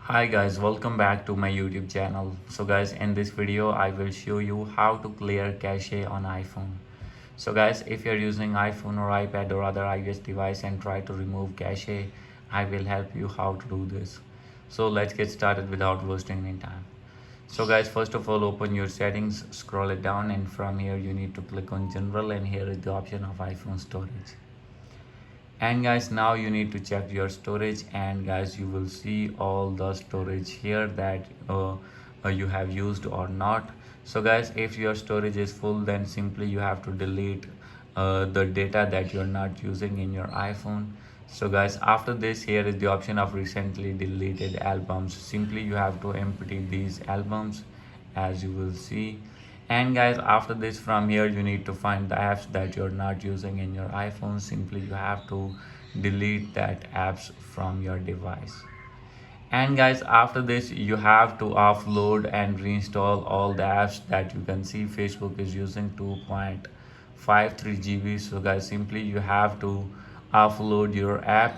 Hi guys, welcome back to my YouTube channel. So guys, in this video I will show you how to clear cache on iPhone. So guys, if you're using iPhone or iPad or other iOS device and try to remove cache, I will help you how to do this. So let's get started without wasting any time. So guys, first of all, open your settings, scroll it down, and from here you need to click on general, and here is the option of iPhone storage. And guys, now you need to check your storage, and guys, you will see all the storage here that you have used or not. So guys, if your storage is full, then simply you have to delete the data that you're not using in your iPhone. So guys, after this, here is the option of recently deleted albums. Simply you have to empty these albums, as you will see. And guys, after this, from here you need to find the apps that you're not using in your iPhone. Simply you have to delete that apps from your device. And guys, after this you have to offload and reinstall all the apps that you can see. Facebook is using 2.53 GB. So guys, simply you have to offload your app.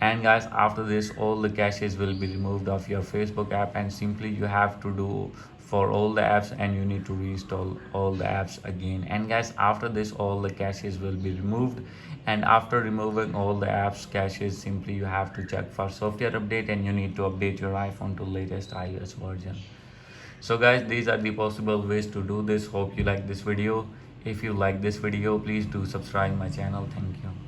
And guys, after this, all the caches will be removed of your Facebook app, and simply you have to do for all the apps, and you need to reinstall all the apps again. And guys, after this, all the caches will be removed. And after removing all the apps caches, simply you have to check for software update, and you need to update your iPhone to latest iOS version. So guys, these are the possible ways to do this. Hope you like this video. If you like this video, please do subscribe my channel. Thank you.